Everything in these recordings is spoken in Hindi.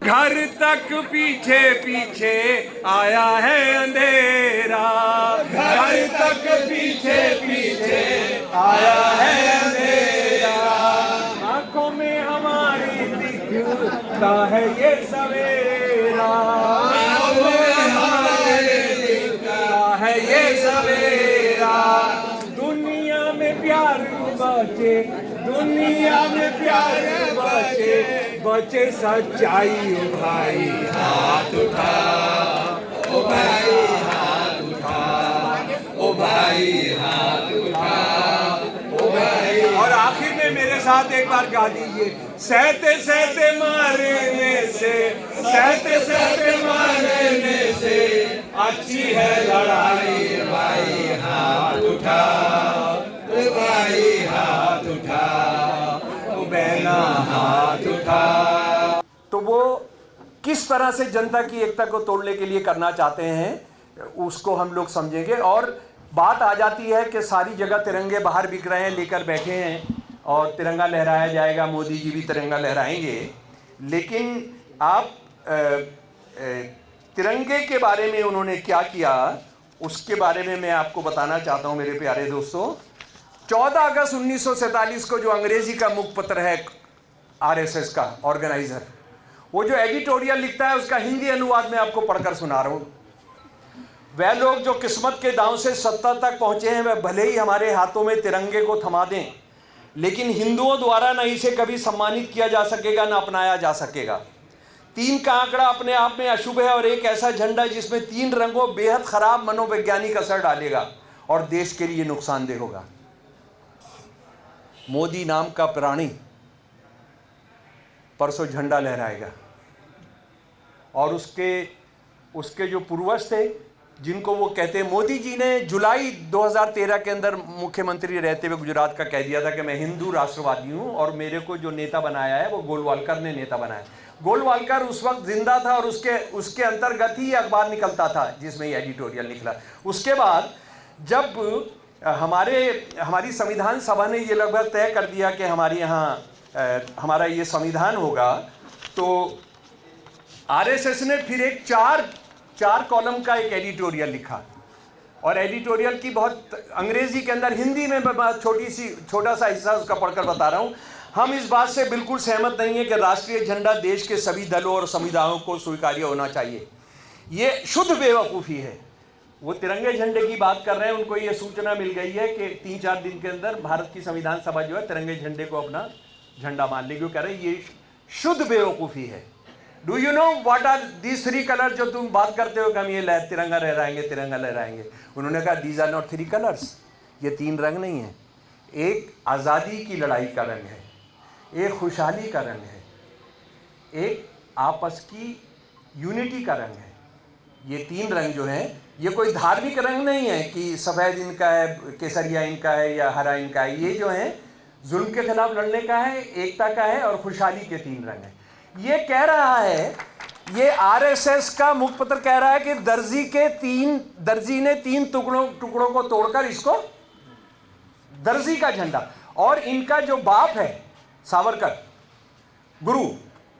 घर तक पीछे पीछे आया है अंधेरा, घर तक पीछे पीछे आया है अंधेरा, आंखों में हमारी दिखता है ये सवेरा, आंखों में हमारे दिखता है ये सवेरा। दुनिया में प्यार बचे, दुनिया में प्यार बचे, बचे सच्चाई। ओ भाई हाथ उठा, ओ भाई हाथ उठा, ओ भाई हाथ उठा, ओ भाई। और आखिर में मेरे साथ एक बार गा दीजिए। सहते सहते मारने से, सहते सहते मारने से अच्छी है लड़ाई। भाई हाथ उठा, ओ भाई हाथ उठा, ओ बहना हाथ उठा। तो वो किस तरह से जनता की एकता को तोड़ने के लिए करना चाहते हैं उसको हम लोग समझेंगे। और बात आ जाती है कि सारी जगह तिरंगे बाहर बिक रहे हैं, लेकर बैठे हैं और तिरंगा लहराया जाएगा, मोदी जी भी तिरंगा लहराएंगे। लेकिन आप तिरंगे के बारे में उन्होंने क्या किया उसके बारे में मैं आपको बताना चाहता हूं मेरे प्यारे दोस्तों। 14 अगस्त 1947 को जो अंग्रेजी का मुखपत्र है आरएसएस का ऑर्गेनाइजर, वो जो एडिटोरियल लिखता है उसका हिंदी अनुवाद में आपको पढ़कर सुना रहा हूं। वह लोग जो किस्मत के दांव से सत्ता तक पहुंचे हैं, वह भले ही हमारे हाथों में तिरंगे को थमा दें, लेकिन हिंदुओं द्वारा न इसे कभी सम्मानित किया जा सकेगा न अपनाया जा सकेगा। 3 का आंकड़ा अपने आप में अशुभ है और एक ऐसा झंडा जिसमें 3 रंगों बेहद खराब मनोवैज्ञानिक असर डालेगा और देश के लिए नुकसानदेह होगा। मोदी नाम का प्राणी परसों झंडा लहराएगा और उसके जो पूर्वज थे जिनको वो कहते हैं, मोदी जी ने जुलाई 2013 के अंदर मुख्यमंत्री रहते हुए गुजरात का कह दिया था कि मैं हिंदू राष्ट्रवादी हूं और मेरे को जो नेता बनाया है वो गोलवालकर ने नेता बनाया। गोलवालकर उस वक्त जिंदा था और उसके अंतर्गत ही अखबार निकलता था जिसमें ये एडिटोरियल निकला। उसके बाद जब हमारी संविधान सभा ने ये लगभग तय कर दिया कि हमारे यहाँ हमारा ये संविधान होगा, तो आरएसएस ने फिर एक चार कॉलम का एक एडिटोरियल लिखा। और एडिटोरियल की बहुत अंग्रेजी के अंदर, हिंदी में मैं छोटा सा हिस्सा उसका पढ़कर बता रहा हूँ। हम इस बात से बिल्कुल सहमत नहीं है कि राष्ट्रीय झंडा देश के सभी दलों और समुदायों को स्वीकार्य होना चाहिए। ये शुद्ध बेवकूफ़ी है। वो तिरंगे झंडे की बात कर रहे हैं, उनको ये सूचना मिल गई है कि 3-4 दिन के अंदर भारत की संविधान सभा जो है तिरंगे झंडे को अपना झंडा मान लेगी। वो कह रहे हैं ये शुद्ध बेवकूफ़ी है। Do you know what are these 3 colour जो तुम बात करते हो कि हम ये तिरंगा लहराएंगे, तिरंगा लहराएंगे। उन्होंने कहा दीज आर नॉट 3 कलर्स, ये 3 रंग नहीं है। एक आज़ादी की लड़ाई का रंग है, एक खुशहाली का रंग है, एक आपस की यूनिटी का रंग है। ये 3 रंग जो हैं ये कोई धार्मिक रंग नहीं है कि सफ़ेद इनका है, केसरिया इनका है या हरा इनका है। ये जो है जुल्म के खिलाफ लड़ने का है, एकता का है और खुशहाली के 3 रंग हैं। ये कह रहा है, ये आरएसएस का मुखपत्र कह रहा है कि दर्जी ने 3 टुकड़ों को तोड़कर इसको दर्जी का झंडा। और इनका जो बाप है सावरकर, गुरु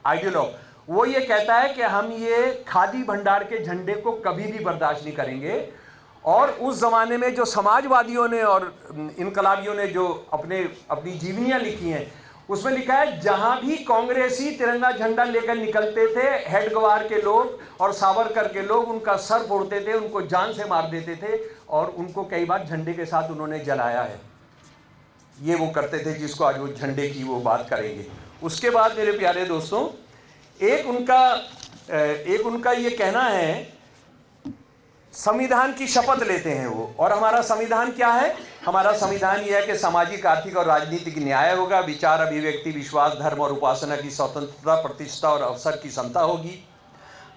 आइडियोलॉग, वो ये कहता है कि हम ये खादी भंडार के झंडे को कभी भी बर्दाश्त नहीं करेंगे। और उस ज़माने में जो समाजवादियों ने और इनकलाबियों ने जो अपनी जीवनियाँ लिखी हैं, उसमें लिखा है जहाँ भी कांग्रेसी तिरंगा झंडा लेकर निकलते थे, हेडगवार के लोग और सावरकर के लोग उनका सर फोड़ते थे, उनको जान से मार देते थे और उनको कई बार झंडे के साथ उन्होंने जलाया है। ये वो करते थे जिसको आज वो झंडे की वो बात करेंगे। उसके बाद मेरे प्यारे दोस्तों, एक उनका ये कहना है, संविधान की शपथ लेते हैं वो। और हमारा संविधान क्या है? हमारा संविधान यह है कि सामाजिक, आर्थिक और राजनीतिक न्याय होगा, विचार, अभिव्यक्ति, विश्वास, धर्म और उपासना की स्वतंत्रता, प्रतिष्ठा और अवसर की समता होगी।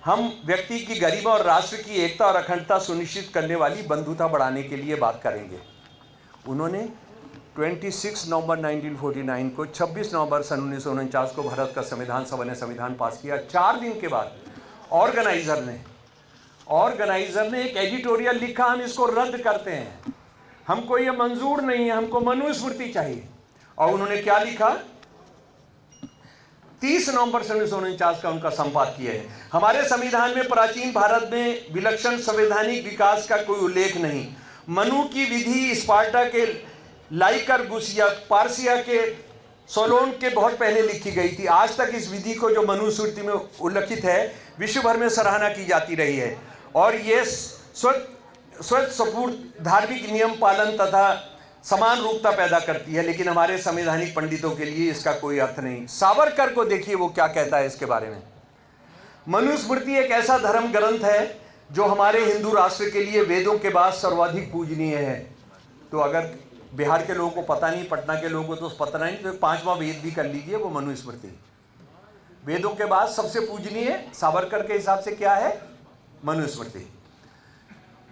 हम व्यक्ति की गरिमा और राष्ट्र की एकता और अखंडता सुनिश्चित करने वाली बंधुता बढ़ाने के लिए बात करेंगे। उन्होंने 26 नवंबर 1949 को 26 नवंबर सन 1949 को भारत का संविधान सभा ने संविधान पास किया। 4 दिन के बाद ऑर्गेनाइजर ने एक एडिटोरियल लिखा, हम इसको रद्द करते हैं, हमको ये मंजूर नहीं है, हमको मनुस्मृति चाहिए। और उन्होंने क्या लिखा? 30 नवंबर 1949 का उनका संपादकीय है। हमारे संविधान में प्राचीन भारत में विलक्षण संवैधानिक विकास का कोई उल्लेख नहीं। मनु की विधि स्पार्टा के लाइकर गुसिया पार्सिया के सोलोन के बहुत पहले लिखी गई थी। आज तक इस विधि को जो मनुस्मृति में उल्लिखित है विश्व भर में सराहना की जाती रही है और ये स्वतःस्फूर्त धार्मिक नियम पालन तथा समान रूपता पैदा करती है, लेकिन हमारे संवैधानिक पंडितों के लिए इसका कोई अर्थ नहीं। सावरकर को देखिए वो क्या कहता है इसके बारे में। मनुस्मृति एक ऐसा धर्म ग्रंथ है जो हमारे हिंदू राष्ट्र के लिए वेदों के बाद सर्वाधिक पूजनीय है। तो अगर बिहार के लोगों को पता नहीं, पटना के लोगों को तो पता नहीं, तो 5वां वेद भी कर लीजिए, वो मनुस्मृति। वेदों के बाद सबसे पूजनीय सावरकर के हिसाब से क्या है? मनुस्मृति।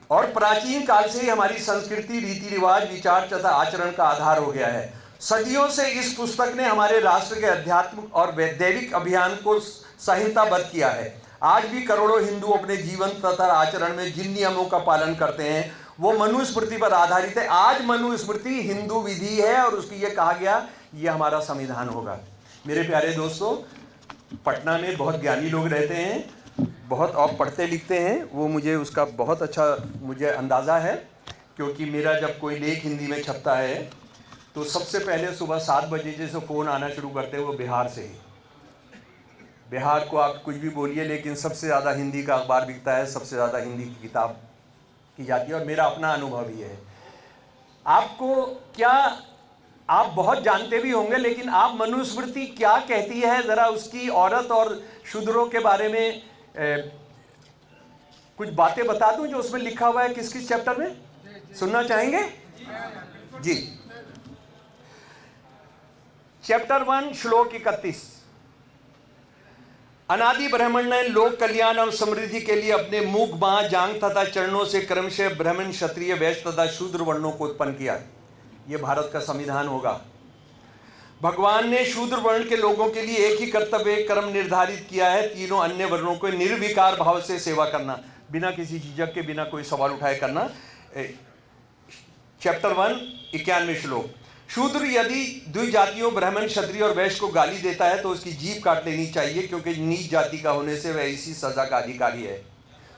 और प्राचीन काल से ही हमारी संस्कृति, रीति रिवाज, विचार तथा आचरण का आधार हो गया है। सदियों से इस पुस्तक ने हमारे राष्ट्र के अध्यात्म और वैदेविक अभियान को संहिताबद्ध किया है। आज भी करोड़ों हिंदू अपने जीवन तथा आचरण में जिन नियमों का पालन करते हैं वो मनुस्मृति पर आधारित है। आज मनुस्मृति हिंदू विधि है और उसकी ये कहा गया ये हमारा संविधान होगा। मेरे प्यारे दोस्तों, पटना में बहुत ज्ञानी लोग रहते हैं, बहुत और पढ़ते लिखते हैं, वो मुझे उसका बहुत अच्छा मुझे अंदाज़ा है, क्योंकि मेरा जब कोई लेख हिंदी में छपता है तो सबसे पहले सुबह 7 बजे जैसे फ़ोन आना शुरू करते हैं वो बिहार से ही। बिहार को आप कुछ भी बोलिए, लेकिन सबसे ज़्यादा हिंदी का अखबार बिकता है, सबसे ज़्यादा हिंदी की किताब की जाती है और मेरा अपना अनुभव ही है। आपको क्या, आप बहुत जानते भी होंगे, लेकिन आप मनुस्मृति क्या कहती है ज़रा उसकी औरत और शूद्रों के बारे में कुछ बातें बता दूं जो उसमें लिखा हुआ है। किस किस चैप्टर में सुनना चाहेंगे जी? चैप्टर 1 श्लोक 31। अनादि ब्राह्मण ने लोक कल्याण और समृद्धि के लिए अपने मुख, बांह, जांघ तथा चरणों से क्रमशः ब्राह्मण, क्षत्रिय, वैश्य तथा शूद्र वर्णों को उत्पन्न किया। यह भारत का संविधान होगा। भगवान ने शूद्र वर्ण के लोगों के लिए एक ही कर्तव्य कर्म निर्धारित किया है, तीनों अन्य वर्णों को निर्विकार भाव से सेवा करना, बिना किसी झिझक के, बिना कोई सवाल उठाए करना। चैप्टर 1 91 श्लोक। शूद्र यदि द्विजातियों ब्राह्मण, क्षत्रिय और वैश्य को गाली देता है तो उसकी जीभ काट लेनी चाहिए, क्योंकि नीच जाति का होने से वह इसी सजा का अधिकारी है।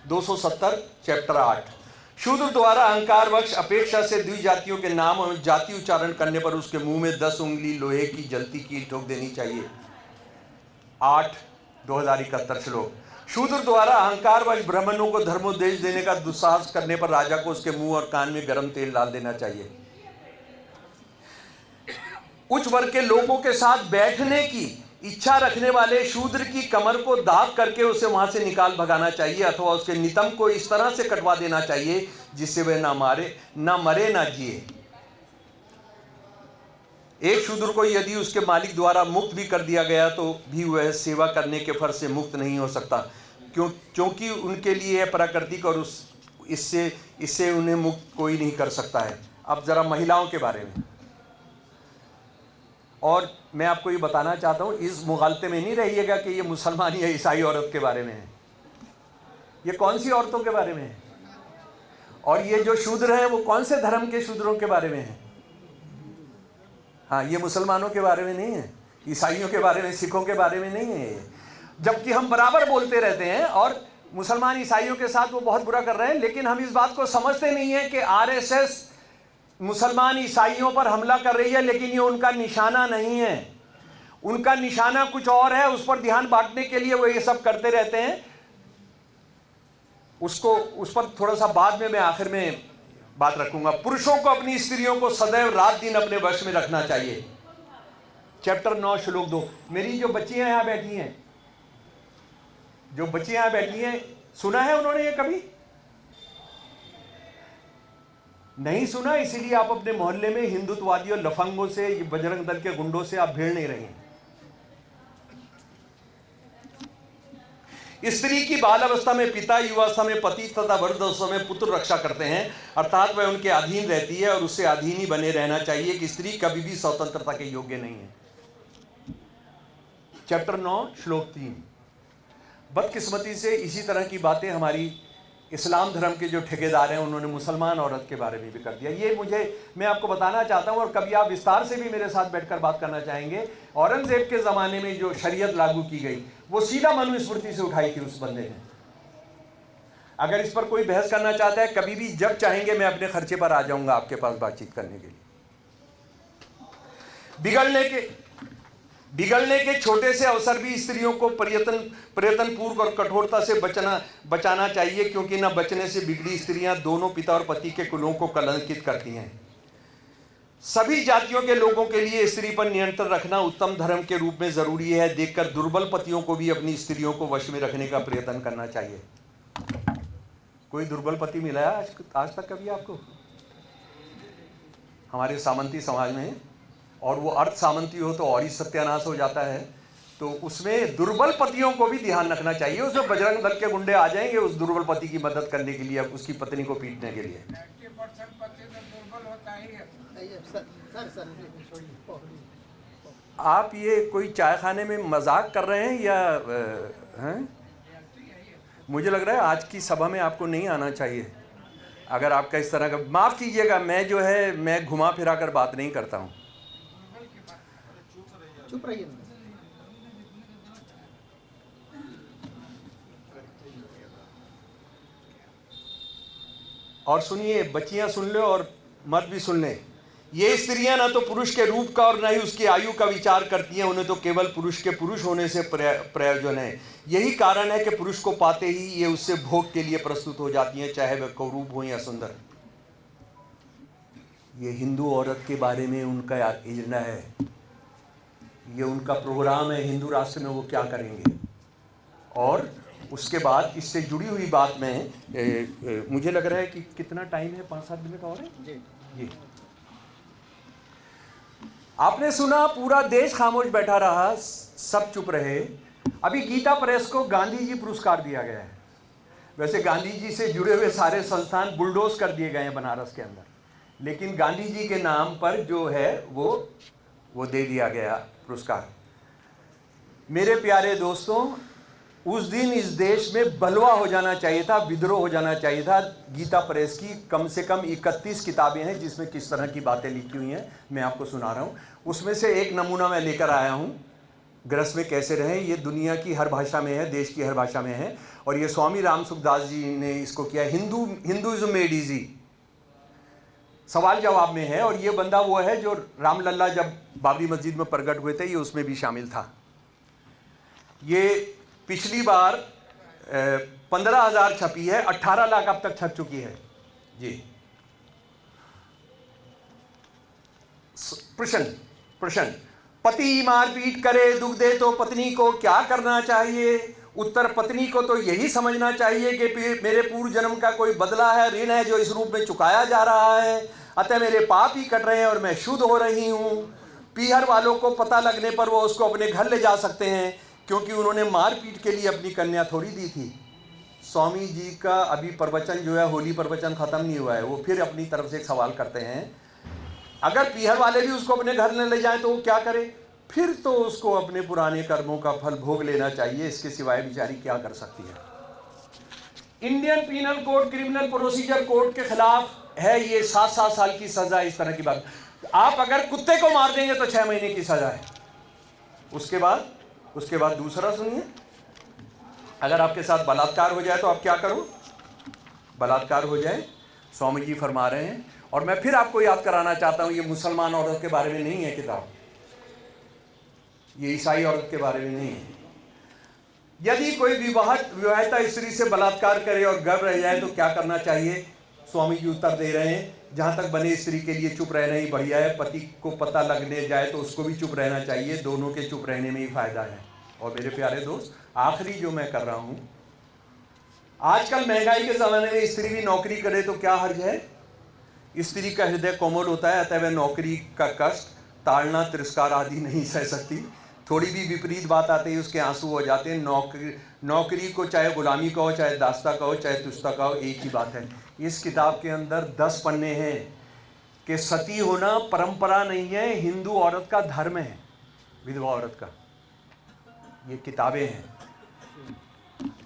270 चैप्टर 8। शूद्र द्वारा अहंकारवश अपेक्षा से द्विजातियों के नाम और जाति उच्चारण करने पर उसके मुंह में 10 उंगली लोहे की जलती कील ठोक देनी चाहिए। 8 2071 श्लोक। शूद्र द्वारा अहंकारवश ब्राह्मणों को धर्मोपदेश देने का दुस्साहस करने पर राजा को उसके मुंह और कान में गर्म तेल डाल देना चाहिए। उच्च वर्ग के लोगों के साथ बैठने की इच्छा रखने वाले शूद्र की कमर को दाग करके उसे वहां से निकाल भगाना चाहिए, अथवा उसके नितंब को इस तरह से कटवा देना चाहिए जिससे वह ना मरे ना जिए। एक शूद्र को यदि उसके मालिक द्वारा मुक्त भी कर दिया गया तो भी वह सेवा करने के फर्ज से मुक्त नहीं हो सकता, क्योंकि उनके लिए यह प्राकृतिक और इससे उन्हें मुक्त कोई नहीं कर सकता है। अब जरा महिलाओं के बारे में, और मैं आपको ये बताना चाहता हूँ, इस मुगालते में नहीं रहिएगा कि ये मुसलमान या ईसाई औरत के बारे में है। ये कौन सी औरतों के बारे में है? और ये जो शूद्र हैं वो कौन से धर्म के शूद्रों के बारे में है? हाँ, ये मुसलमानों के बारे में नहीं है, ईसाइयों के बारे में, सिखों के बारे में नहीं है। जबकि हम बराबर बोलते रहते हैं और मुसलमान ईसाइयों के साथ वो बहुत बुरा कर रहे हैं, लेकिन हम इस बात को समझते नहीं है कि आरएसएस मुसलमान ईसाइयों पर हमला कर रही है, लेकिन ये उनका निशाना नहीं है। उनका निशाना कुछ और है, उस पर ध्यान बांटने के लिए वो ये सब करते रहते हैं। उस पर थोड़ा सा बाद में मैं आखिर में बात रखूंगा। पुरुषों को अपनी स्त्रियों को सदैव रात दिन अपने वश में रखना चाहिए। चैप्टर 9 श्लोक 2। मेरी जो बच्चियां यहां बैठी हैं, सुना है उन्होंने ये कभी? नहीं सुना, इसीलिए आप अपने मोहल्ले में हिंदुत्ववादियों, लफंगों से, बजरंग दल के गुंडों से आप भिड़ नहीं रहे हैं। स्त्री की बाल अवस्था में पिता, युवावस्था में पति तथा वृद्धावस्था में पुत्र रक्षा करते हैं, अर्थात वह उनके अधीन रहती है और उससे अधीन ही बने रहना चाहिए कि स्त्री कभी भी स्वतंत्रता के योग्य नहीं है। चैप्टर 9 श्लोक 3। बदकिस्मती से इसी तरह की बातें हमारी इस्लाम धर्म के जो ठेकेदार हैं उन्होंने मुसलमान औरत के बारे में भी कर दिया। ये मैं आपको बताना चाहता हूँ, और कभी आप विस्तार से भी मेरे साथ बैठकर बात करना चाहेंगे। औरंगजेब के ज़माने में जो शरीयत लागू की गई वो सीधा मनुस्मृति से उठाई थी उस बंदे ने। अगर इस पर कोई बहस करना चाहता है, कभी भी जब चाहेंगे मैं अपने खर्चे पर आ जाऊंगा आपके पास बातचीत करने के लिए। बिगड़ने के छोटे से अवसर भी स्त्रियों को प्रयत्न पूर्व और कठोरता से बचाना चाहिए, क्योंकि न बचने से बिगड़ी स्त्रियां दोनों पिता और पति के कुलों को कलंकित करती हैं। सभी जातियों के लोगों के लिए स्त्री पर नियंत्रण रखना उत्तम धर्म के रूप में जरूरी है। देखकर दुर्बल पतियों को भी अपनी स्त्रियों को वश में रखने का प्रयत्न करना चाहिए। कोई दुर्बल पति मिला है आज तक कभी आपको? हमारे सामंती समाज में, और वो अर्थ सामंती हो तो और ही सत्यानाश हो जाता है। तो उसमें दुर्बल पतियों को भी ध्यान रखना चाहिए। उसमें बजरंग दल के गुंडे आ जाएंगे उस दुर्बल पति की मदद करने के लिए, उसकी पत्नी को पीटने के लिए। आप ये कोई चाय खाने में मजाक कर रहे हैं या हैं? मुझे लग रहा है आज की सभा में आपको नहीं आना चाहिए। अगर आपका इस तरह का, माफ़ कीजिएगा, मैं घुमा फिरा कर बात नहीं करता हूँ। चुप रहिए। और सुनिए, बच्चियां सुन लो और मर्द भी सुन लें। ये स्त्रियां ना तो पुरुष के रूप का और ना ही उसकी आयु का विचार करती हैं। उन्हें तो केवल पुरुष के पुरुष होने से प्रयोजन है। यही कारण है कि पुरुष को पाते ही ये उससे भोग के लिए प्रस्तुत हो जाती हैं, चाहे वह कुरूप हो या सुंदर। ये हिंदू औरत के बारे में उनका एजेंडा है, ये उनका प्रोग्राम है हिंदू राष्ट्र में वो क्या करेंगे। और उसके बाद इससे जुड़ी हुई बात में मुझे लग रहा है कि कितना टाइम है, 5-7 मिनट और है जी। आपने सुना, पूरा देश खामोश बैठा रहा, सब चुप रहे। अभी गीता प्रेस को गांधी जी पुरस्कार दिया गया है। वैसे गांधी जी से जुड़े हुए सारे संस्थान बुलडोज कर दिए गए हैं बनारस के अंदर, लेकिन गांधी जी के नाम पर जो है वो दे दिया गया पुरस्कार। मेरे प्यारे दोस्तों, उस दिन इस देश में बलवा हो जाना चाहिए था, विद्रोह हो जाना चाहिए था। गीता प्रेस की कम से कम 31 किताबें हैं जिसमें किस तरह की बातें लिखी हुई हैं, मैं आपको सुना रहा हूँ। उसमें से एक नमूना मैं लेकर आया हूँ। गृहस्थ में कैसे रहें, ये दुनिया की हर भाषा में है, देश की हर भाषा में है, और ये स्वामी राम सुखदास जी ने इसको किया। हिंदुइज्म मेड इजी, सवाल जवाब में है। और ये बंदा वो है जो रामलल्ला जब बाबरी मस्जिद में प्रकट हुए थे, ये उसमें भी शामिल था। ये पिछली बार 15,000 छपी है, 18 लाख अब तक छप चुकी है जी। प्रश्न, पति मारपीट करे, दुख दे तो पत्नी को क्या करना चाहिए? उत्तर, पत्नी को तो यही समझना चाहिए कि मेरे पूर्व जन्म का कोई बदला है, ऋण है जो इस रूप में चुकाया जा रहा है, अतः मेरे पाप ही कट रहे हैं और मैं शुद्ध हो रही हूँ। पीहर वालों को पता लगने पर वो उसको अपने घर ले जा सकते हैं, क्योंकि उन्होंने मारपीट के लिए अपनी कन्या थोड़ी दी थी। स्वामी जी का अभी प्रवचन जो है, होली प्रवचन खत्म नहीं हुआ है, वो फिर अपनी तरफ से एक सवाल करते हैं, अगर पीहर वाले भी उसको अपने घर ले जाएं तो वो क्या करे? फिर तो उसको अपने पुराने कर्मों का फल भोग लेना चाहिए, इसके सिवाय बेचारी क्या कर सकती है। Indian penal code, criminal procedure code के खिलाफ है ये 7-7 साल की सजा। इस तरह की बात, आप अगर कुत्ते को मार देंगे तो 6 महीने की सजा है। उसके बाद दूसरा सुनिए, अगर आपके साथ बलात्कार हो जाए तो आप क्या करो? बलात्कार हो जाए, स्वामी जी फरमा रहे हैं। और मैं फिर आपको याद कराना चाहता हूं, ये मुसलमान औरत के बारे में नहीं है किताब, ये ईसाई औरत के बारे में नहीं है। यदि कोई विवाहिता स्त्री से बलात्कार करे और गर्भ रह जाए तो क्या करना चाहिए? स्वामी जी उत्तर दे रहे हैं, जहां तक बने स्त्री के लिए चुप रहना ही बढ़िया है। पति को पता लगने जाए तो उसको भी चुप रहना चाहिए, दोनों के चुप रहने में ही फायदा है। और मेरे प्यारे दोस्त, आखिरी जो मैं कर रहा हूं, आजकल महंगाई के ज़माने में स्त्री भी नौकरी करे तो क्या हर्ज है? स्त्री का हृदय कोमल होता है, अतः वह नौकरी का कष्ट, ताड़ना, तिरस्कार आदि नहीं सह सकती। थोड़ी भी विपरीत बात आती है उसके आंसू हो जाते हैं। नौकरी को चाहे गुलामी कहो, चाहे दास्ता कहो, चाहे तुस्ता कहो, एक ही बात है। इस किताब के अंदर 10 पन्ने हैं कि सती होना परंपरा नहीं है, हिंदू औरत का धर्म है, विधवा औरत का। ये किताबें हैं।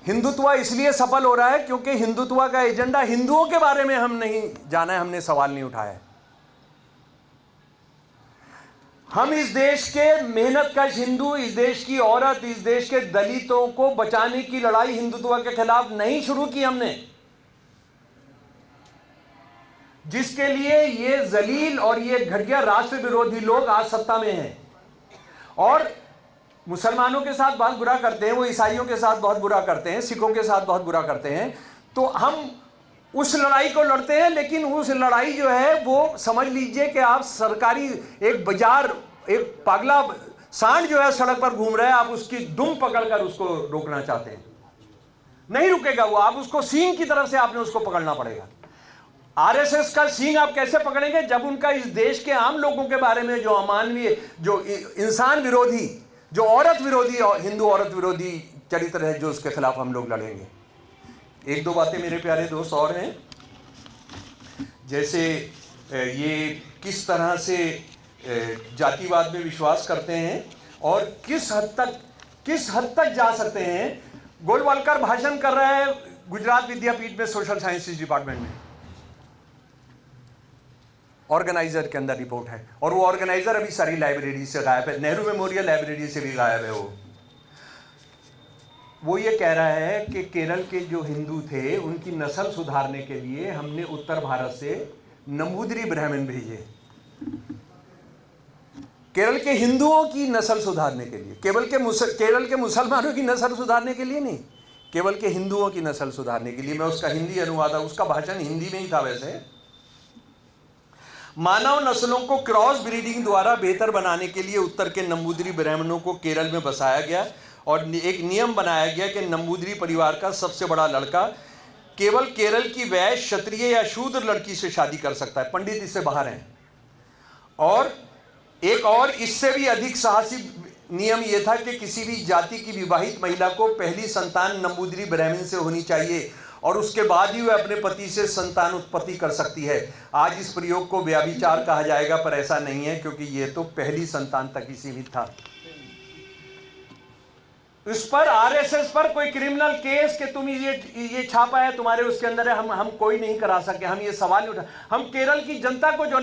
हिंदुत्व इसलिए सफल हो रहा है क्योंकि हिंदुत्व का एजेंडा हिंदुओं के बारे में हम नहीं जाना है, हमने सवाल नहीं उठाया है। हम इस देश के मेहनतकश हिंदू, इस देश की औरत, इस देश के दलितों को बचाने की लड़ाई हिंदुत्व के खिलाफ नहीं शुरू की हमने, जिसके लिए ये जलील और ये घटिया राष्ट्र विरोधी लोग आज सत्ता में हैं और मुसलमानों के साथ बहुत बुरा करते हैं, वो ईसाइयों के साथ बहुत बुरा करते हैं, सिखों के साथ बहुत बुरा करते हैं। तो हम उस लड़ाई को लड़ते हैं, लेकिन उस लड़ाई जो है वो समझ लीजिए कि आप सरकारी एक बाजार, एक पागला सांड जो है सड़क पर घूम रहा है, आप उसकी दुम पकड़कर उसको रोकना चाहते हैं, नहीं रुकेगा वो, आप उसको सींग की तरफ से आपने उसको पकड़ना पड़ेगा। आरएसएस का सींग आप कैसे पकड़ेंगे? जब उनका इस देश के आम लोगों के बारे में जो अमानवीय, जो इंसान विरोधी, जो औरत विरोधी, हिंदू औरत विरोधी चरित्र है, जो उसके खिलाफ हम लोग लड़ेंगे। एक दो बातें मेरे प्यारे दोस्त और हैं, जैसे ये किस तरह से जातिवाद में विश्वास करते हैं और किस हद तक जा सकते हैं। गोलवालकर भाषण कर रहा है गुजरात विद्यापीठ में सोशल साइंसेज डिपार्टमेंट में, ऑर्गेनाइजर के अंदर रिपोर्ट है, और वो ऑर्गेनाइजर अभी सारी लाइब्रेरी से गायब है, नेहरू मेमोरियल लाइब्रेरी से भी गायब है। वो ये कह रहा है कि केरल के जो हिंदू थे उनकी नस्ल सुधारने के लिए हमने उत्तर भारत से नंबूदरी ब्राह्मण भेजे, केरल के हिंदुओं की नस्ल सुधारने के लिए, केरल के मुसलमानों की नस्ल सुधारने के लिए नहीं, केवल के हिंदुओं की नस्ल सुधारने के लिए। मैं उसका हिंदी अनुवाद, उसका भाषण हिंदी में ही था वैसे। मानव नस्लों को क्रॉस ब्रीडिंग द्वारा बेहतर बनाने के लिए उत्तर के नंबूदरी ब्राह्मणों को केरल में बसाया गया और एक नियम बनाया गया कि नंबूदरी परिवार का सबसे बड़ा लड़का केवल केरल की वैश्य, क्षत्रिय या शूद्र लड़की से शादी कर सकता है, पंडित इससे बाहर हैं। और एक और इससे भी अधिक साहसी नियम यह था कि किसी भी जाति की विवाहित महिला को पहली संतान नंबूदरी ब्राह्मण से होनी चाहिए और उसके बाद ही वह अपने पति से संतान उत्पत्ति कर सकती है। आज इस प्रयोग को व्यभिचार कहा जाएगा, पर ऐसा नहीं है क्योंकि यह तो पहली संतान तक ही सीमित था। इस पर आरएसएस पर कोई क्रिमिनल केस कि तुम ये छापा है तुम्हारे उसके अंदर है, हम कोई नहीं करा सके, हम ये सवाल नहीं उठा। हम केरल की जनता को जो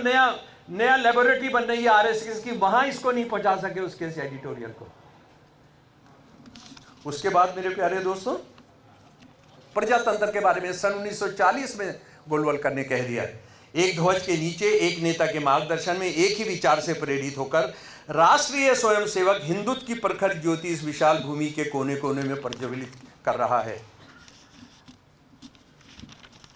नया लेबोरेटरी बन रही है आरएसएस की, वहां इसको नहीं पहुंचा सके उस केस एडिटोरियल को। उसके बाद मेरे प्यारे दोस्तों, प्रजातंत्र के बारे में सन 1940 में गोलवलकर ने कह दिया, एक ध्वज के नीचे एक नेता के मार्गदर्शन में एक ही विचार से प्रेरित होकर राष्ट्रीय स्वयंसेवक हिंदुत्व की प्रखर ज्योति इस विशाल भूमि के कोने कोने में प्रज्वलित कर रहा है।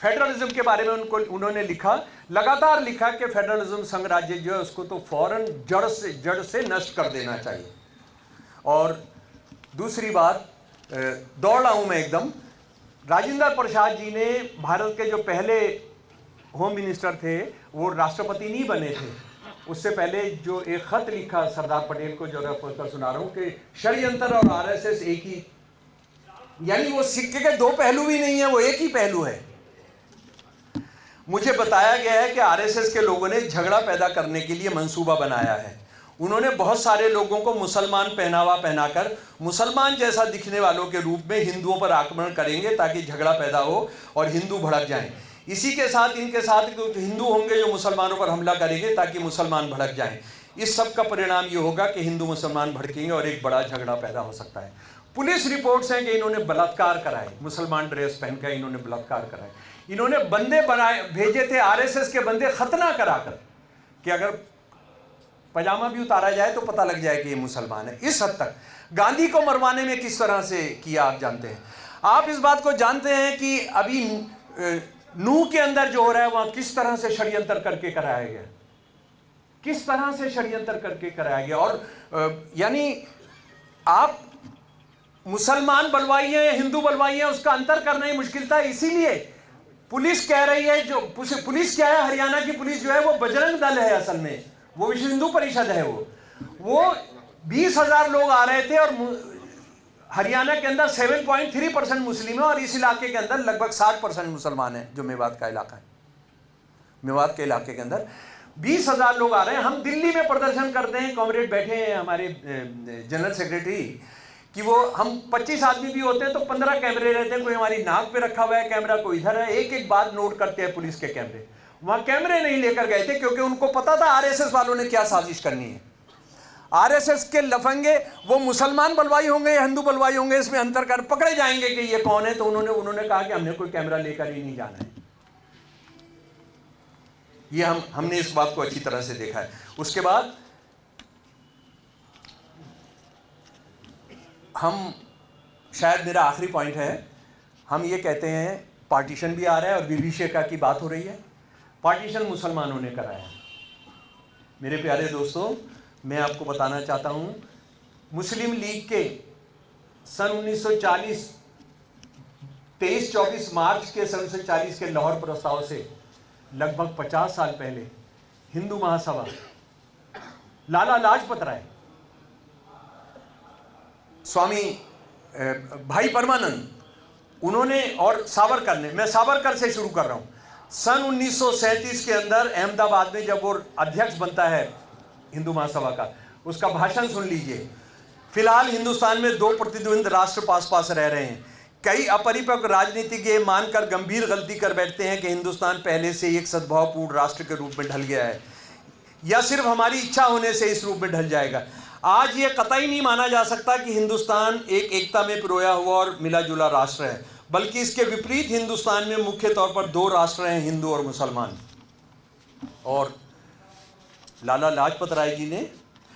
फेडरलिज्म के बारे में उन्होंने लिखा, लगातार लिखा कि फेडरलिज्म संघराज्य जो है उसको तो फौरन जड़ से नष्ट कर देना चाहिए। और दूसरी बात, दौड़ रहा हूं मैं एकदम, राजेंद्र प्रसाद जी ने भारत के जो पहले होम मिनिस्टर थे वो राष्ट्रपति नहीं बने थे, उससे पहले जो एक खत लिखा सरदार पटेल को, जो मैं पढ़कर सुना रहा हूं कि षड्यंत्र और आरएसएस एक ही, यानी वो सिक्के के दो पहलू भी नहीं है, वो एक ही पहलू है। मुझे बताया गया है कि आरएसएस के लोगों ने झगड़ा पैदा करने के लिए मंसूबा बनाया है। उन्होंने बहुत सारे लोगों को मुसलमान पहनावा पहनाकर मुसलमान जैसा दिखने वालों के रूप में हिंदुओं पर आक्रमण करेंगे ताकि झगड़ा पैदा हो और हिंदू भड़क जाएं। इसी के साथ इनके साथ हिंदू होंगे जो मुसलमानों पर हमला करेंगे ताकि मुसलमान भड़क जाएं। इस सब का परिणाम ये होगा कि हिंदू मुसलमान भड़केंगे और एक बड़ा झगड़ा पैदा हो सकता है। पुलिस रिपोर्ट्स हैं कि इन्होंने बलात्कार कराए, मुसलमान ड्रेस पहनकर इन्होंने बलात्कार कराए। इन्होंने बंदे बनाए भेजे थे, आरएसएस के बंदे, खतना कराकर कि अगर पजामा भी उतारा जाए तो पता लग जाए कि ये मुसलमान है। इस हद तक गांधी को मरवाने में किस तरह से किया आप जानते हैं। आप इस बात को जानते हैं कि अभी नूह के अंदर जो हो रहा है वहां किस तरह से षड्यंत्र करके कराया गया, किस तरह से षड्यंत्र करके कराया गया। और यानी आप मुसलमान बलवाइए या हिंदू बलवाइए उसका अंतर करना ही मुश्किल था। इसीलिए पुलिस कह रही है, जो पुलिस क्या है, हरियाणा की पुलिस जो है वो बजरंग दल है, असल में वो विश्व हिंदू परिषद है। वो 20,000 लोग आ रहे थे और हरियाणा के अंदर 7.3% मुस्लिम है और इस इलाके के अंदर लगभग 60% मुसलमान है, जो मेवात का इलाका है। मेवात के इलाके के अंदर 20,000 लोग आ रहे हैं। हम दिल्ली में प्रदर्शन करते हैं, कॉमरेड बैठे हैं हमारे जनरल सेक्रेटरी, कि वो हम 25 आदमी भी होते हैं तो 15 कैमरे रहते हैं, कोई हमारी नाक पे रखा हुआ है कैमरा, कोई इधर है, एक एक बात नोट करते हैं पुलिस के कैमरे। वहां कैमरे नहीं लेकर गए थे क्योंकि उनको पता था आरएसएस वालों ने क्या साजिश करनी है। आरएसएस के लफंगे वो मुसलमान बलवाई होंगे या हिंदू बलवाई होंगे, इसमें अंतर कर पकड़े जाएंगे कि ये कौन है। तो उन्होंने कहा कि हमने कोई कैमरा लेकर ही नहीं जाना है। ये हमने इस बात को अच्छी तरह से देखा है। उसके बाद हम, शायद मेरा आखिरी पॉइंट है, हम ये कहते हैं पार्टीशन भी आ रहा है और विभीषिका की बात हो रही है। पार्टीशन मुसलमानों ने कराया है। मेरे प्यारे दोस्तों, मैं आपको बताना चाहता हूं, मुस्लिम लीग के सन 1940 23-24 मार्च के सन 1940 के लाहौर प्रस्ताव से लगभग 50 साल पहले हिंदू महासभा, लाला लाजपत राय, स्वामी भाई परमानंद, उन्होंने, और सावरकर ने, मैं सावरकर से शुरू कर रहा हूं, सन 1937 के अंदर अहमदाबाद में जब वो अध्यक्ष बनता है हिंदू महासभा का, उसका भाषण सुन लीजिए। फिलहाल हिंदुस्तान में 2 प्रतिद्वंद राष्ट्र पास रह रहे हैं। कई अपरिपक्व राजनीतिज्ञ ये मानकर गंभीर गलती कर बैठते हैं कि हिंदुस्तान पहले से एक सद्भावपूर्ण राष्ट्र के रूप में ढल गया है या सिर्फ हमारी इच्छा होने से इस रूप में ढल जाएगा। आज ये कतई नहीं माना जा सकता कि हिंदुस्तान एक एकता में पिरोया हुआ और मिला जुला राष्ट्र है, बल्कि इसके विपरीत हिंदुस्तान में मुख्य तौर पर 2 राष्ट्र हैं, हिंदू और मुसलमान। और लाला लाजपत राय जी ने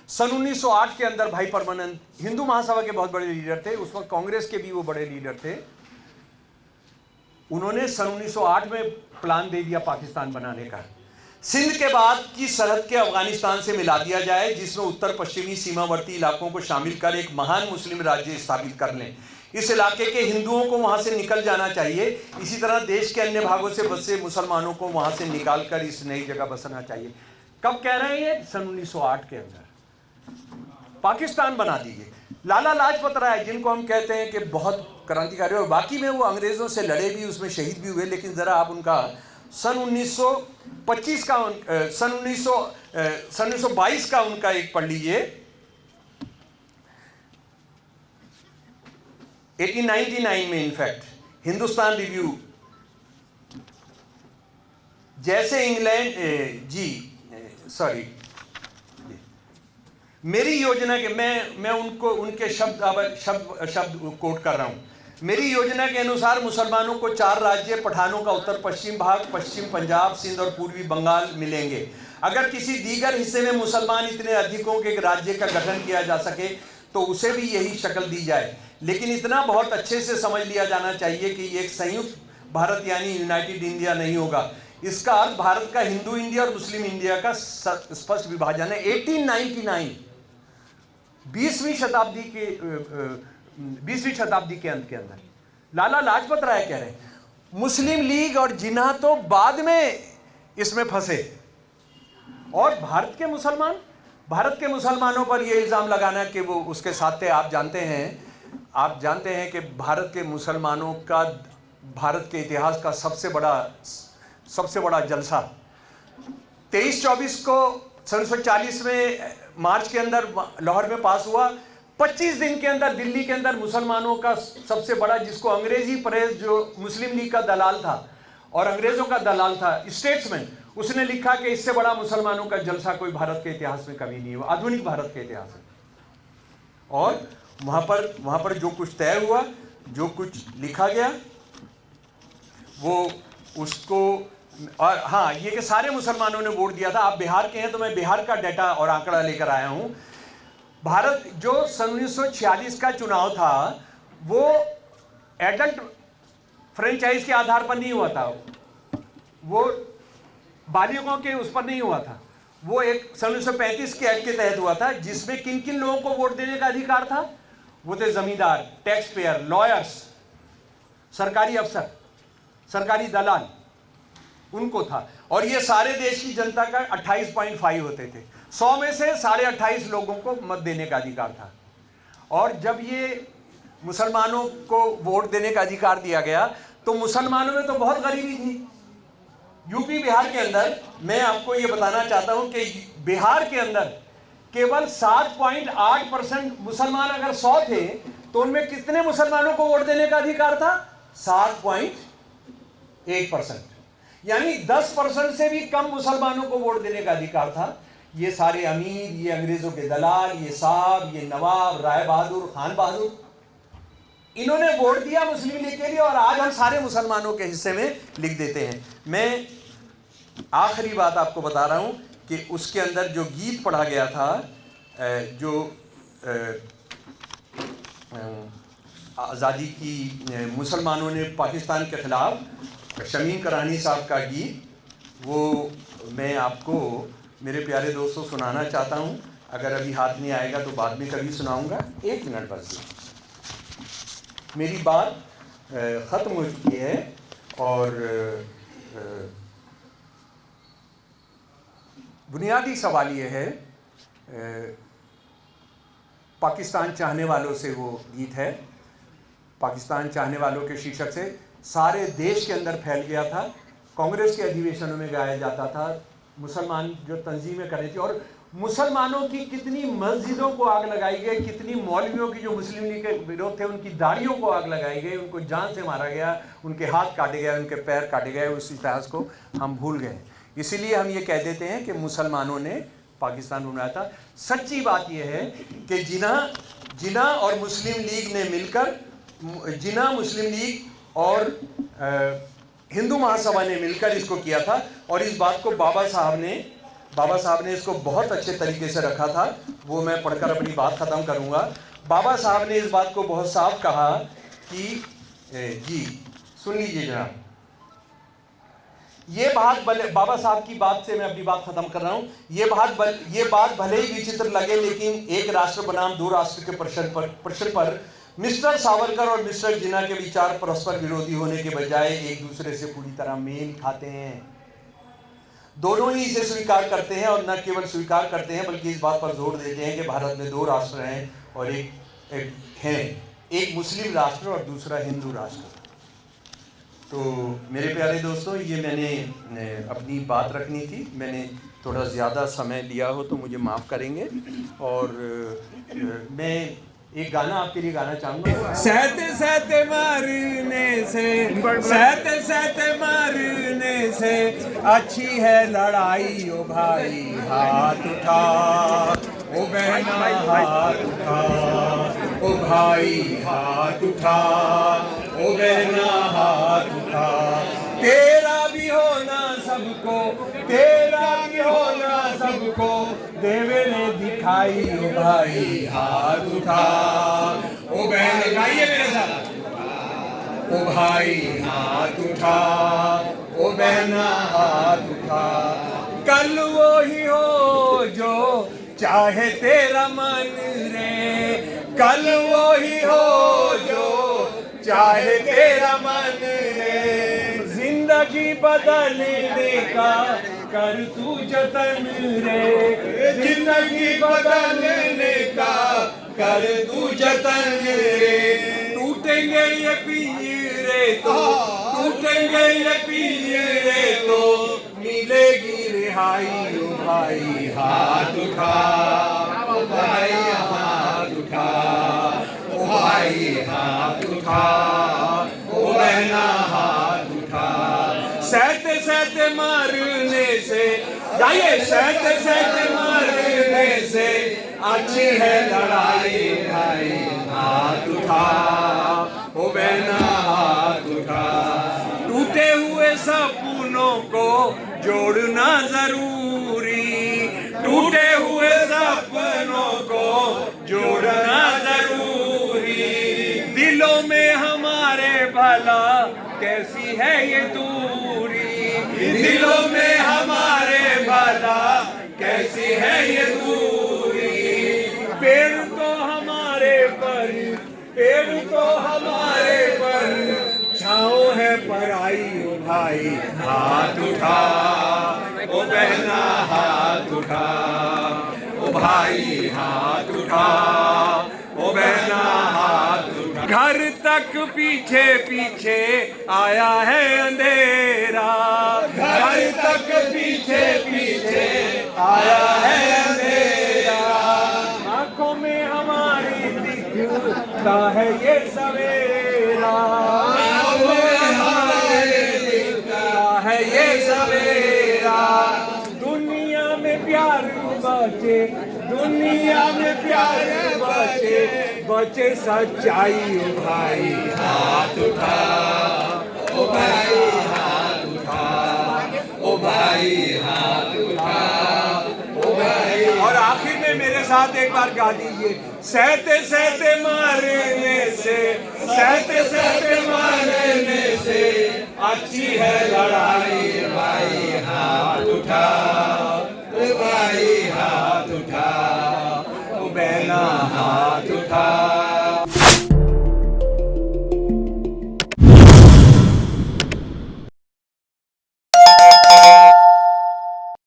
सन 1908 के अंदर, भाई परमानंद हिंदू महासभा के बहुत बड़े लीडर थे, उस वक्त कांग्रेस के भी वो बड़े लीडर थे, उन्होंने सन 1908 में प्लान दे दिया पाकिस्तान बनाने का। सिंध के बाद की सरहद के अफगानिस्तान से मिला दिया जाए, जिसमें उत्तर पश्चिमी सीमावर्ती इलाकों को शामिल कर एक महान मुस्लिम राज्य स्थापित कर लें। इस इलाके के हिंदुओं को वहां से निकल जाना चाहिए। इसी तरह देश के अन्य भागों से बसे मुसलमानों को वहां से निकाल कर इस नई जगह बसना चाहिए। कब कह रहे हैं ये? सन 1908 के अंदर पाकिस्तान बना दीजिए। लाला लाजपत राय, जिनको हम कहते हैं कि बहुत क्रांतिकारी, और बाकी में वो अंग्रेजों से लड़े भी, उसमें शहीद भी हुए, लेकिन जरा आप उनका सन 1925 का सन 1922 का उनका एक पढ़ लीजिए। 1899 में इनफैक्ट हिंदुस्तान रिव्यू, जैसे इंग्लैंड सॉरी, मेरी योजना के, मैं उनको उनके शब्द कोट कर रहा हूं। मेरी योजना के अनुसार मुसलमानों को 4 राज्य, पठानों का उत्तर पश्चिम भाग, पश्चिम पंजाब, सिंध और पूर्वी बंगाल मिलेंगे। अगर किसी दीगर हिस्से में मुसलमान इतने अधिकों के एक राज्य का गठन किया जा सके तो उसे भी यही शक्ल दी जाए, लेकिन इतना बहुत अच्छे से समझ लिया जाना चाहिए कि एक संयुक्त भारत यानी यूनाइटेड इंडिया नहीं होगा। इसका अर्थ भारत का हिंदू इंडिया और मुस्लिम इंडिया का स्पष्ट विभाजन है। 1899, 20वीं शताब्दी के अंत के अंदर लाला लाजपत राय कह रहे हैं। मुस्लिम लीग और जिन्ना तो बाद में इसमें फंसे, और भारत के मुसलमानों पर यह इल्जाम लगाना कि वो उसके साथ थे। आप जानते हैं कि भारत के मुसलमानों का, भारत के इतिहास का सबसे बड़ा जलसा 23-24 को सन 1940 में मार्च के अंदर लाहौर में पास हुआ। 25 दिन के अंदर दिल्ली के अंदर मुसलमानों का सबसे बड़ा, जिसको अंग्रेजी प्रेस, जो मुस्लिम लीग का दलाल था और अंग्रेजों का दलाल था, स्टेट्समैन, उसने लिखा कि इससे बड़ा मुसलमानों का जलसा कोई भारत के इतिहास में कभी नहीं हुआ, आधुनिक भारत के इतिहास में। और वहां पर जो कुछ तय हुआ, जो कुछ लिखा गया, वो उसको, और हाँ, ये कि सारे मुसलमानों ने वोट दिया था। आप बिहार के हैं तो मैं बिहार का डाटा और आंकड़ा लेकर आया हूं। भारत जो सन 1946 का चुनाव था वो एडल्ट फ्रेंचाइज के आधार पर नहीं हुआ था, वो बालिगों के उस पर नहीं हुआ था, वो एक सन 1935 के एक्ट के तहत हुआ था, जिसमें किन किन लोगों को वोट देने का अधिकार था। वो थे जमींदार, टैक्स पेयर, लॉयर्स, सरकारी अफसर, सरकारी दलाल, उनको था। और ये सारे देश की जनता का 28.5 होते थे। 100 में से 28.5 लोगों को मत देने का अधिकार था। और जब ये मुसलमानों को वोट देने का अधिकार दिया गया तो मुसलमानों में तो बहुत गरीबी थी। यूपी बिहार के अंदर, मैं आपको ये बताना चाहता हूं कि बिहार के अंदर केवल 7.8% मुसलमान अगर 100 थे तो उनमें कितने मुसलमानों को वोट देने का अधिकार था? 7.1%, यानी 10% से भी कम मुसलमानों को वोट देने का अधिकार था। ये सारे अमीर, ये अंग्रेजों के दलाल, ये साहब, ये नवाब, राय बहादुर, खान बहादुर, इन्होंने वोट दिया मुस्लिम लीग के लिए और आज हम सारे मुसलमानों के हिस्से में लिख देते हैं। मैं आखिरी बात आपको बता रहा हूं कि उसके अंदर जो गीत पढ़ा गया था, जो आज़ादी की मुसलमानों ने पाकिस्तान के ख़िलाफ़ शमीम करानी साहब का गीत, वो मैं आपको मेरे प्यारे दोस्तों सुनाना चाहता हूं। अगर अभी हाथ नहीं आएगा तो बाद में कभी सुनाऊंगा। 1 मिनट बस, मेरी बात ख़त्म हो चुकी है। और बुनियादी सवाल ये है, पाकिस्तान चाहने वालों से वो गीत है। पाकिस्तान चाहने वालों के शीर्षक से सारे देश के अंदर फैल गया था। कांग्रेस के अधिवेशनों में गाया जाता था। मुसलमान जो तंजीमें कर रही थी, और मुसलमानों की कितनी मस्जिदों को आग लगाई गई, कितनी मौलवियों की जो मुस्लिम लीग के विरोध थे उनकी दाढ़ियों को आग लगाई गई, उनको जान से मारा गया, उनके हाथ काटे गए, उनके पैर काटे गए। उस इतिहास को हम भूल गए। इसीलिए हम ये कह देते हैं कि मुसलमानों ने पाकिस्तान बनाया था। सच्ची बात यह है कि जिना और मुस्लिम लीग ने मिलकर, जिना, मुस्लिम लीग और हिंदू महासभा ने मिलकर इसको किया था। और इस बात को बाबा साहब ने इसको बहुत अच्छे तरीके से रखा था। वो मैं पढ़कर अपनी बात ख़त्म करूँगा। बाबा साहब ने इस बात को बहुत साफ कहा कि जी सुन लीजिए जनाब, ये बात बाबा साहब की बात से मैं अपनी बात खत्म कर रहा हूं। ये बात भले ही विचित्र लगे, लेकिन एक राष्ट्र बनाम दो राष्ट्र के प्रश्न पर मिस्टर सावरकर और मिस्टर जिन्ना के विचार परस्पर विरोधी होने के बजाय एक दूसरे से पूरी तरह मेल खाते हैं। दोनों ही इसे स्वीकार करते हैं, और न केवल स्वीकार करते हैं बल्कि इस बात पर जोर देते हैं कि भारत में 2 राष्ट्र हैं, और एक मुस्लिम राष्ट्र और दूसरा हिंदू राष्ट्र। तो मेरे प्यारे दोस्तों, ये मैंने अपनी बात रखनी थी। मैंने थोड़ा ज़्यादा समय लिया हो तो मुझे माफ़ करेंगे। और मैं एक गाना आपके लिए गाना चाहूँगा। सहते सहते मारने से अच्छी है लड़ाई, ओ भाई हाथ उठा, ओ बहना हाथ उठा, ओ भाई हाथ उठा, ओ बहना हाथ उठा। तेरा भी होना सबको, तेरा भी होना सबको, देवे ने दिखाई, ओ भाई हाथ उठा, ओ बहन गाइए मेरे साथ, ओ भाई हाथ उठा, ओ बहना हाथ उठा। कल वो ही हो जो चाहे तेरा मन रे, कल वो ही हो जो चाहे तेरा मन रे। जिंदगी बदलने का कर तू जतन रे, जिंदगी बदलने का कर तू जतन रे। टूटेंगे ये पिंजरे तो, टूटेंगे ये पिंजरे तो, मिलेगी रिहाई, ओ भाई हाथ उठा, ओ भाई हाथ उठा, ओ भाई हाथ उठा, ओ बहना हाथ उठा। सहते सहते मारने से, जाइए, सहते सहते मारने से अच्छी है लड़ाई, भाई हाथ उठा, ओ बहना हाथ उठा। टूटे हुए सपनों को जोड़ना जरूरी, टूटे हुए सपनों को जोड़ना जरूरी। दिलों में हमारे भला कैसी है ये दूरी, दिलों में हमारे भला कैसी है ये दूरी। पेड़ तो हमारे पर, पेड़ तो हमारे पर, छाँव है पराई, ओ भाई हाथ उठा, ओ बहना हाथ उठा, ओ भाई हाथ उठा, ओ बहना हाथ उठा। घर तक पीछे पीछे आया है अंधेरा, घर तक पीछे पीछे आया है अंधेरा। आंखों में हमारी दिख का है ये सवेरा, का है ये सवेरा, दुनिया में प्यार बचे, दुनिया में प्यार बचे, बचे सच्चाई। ओ भाई हाथ उठा, ओ भाई हाथ उठा, ओ भाई हाथ उठा, ओ भाई। और आखिर में मेरे साथ एक बार गा दीजिए, सहते सहते मारने से, सहते सहते मारने से अच्छी है लड़ाई। भाई हाथ उठा, ओ भाई हाथ उठा, ओ बहना हाथ उठा।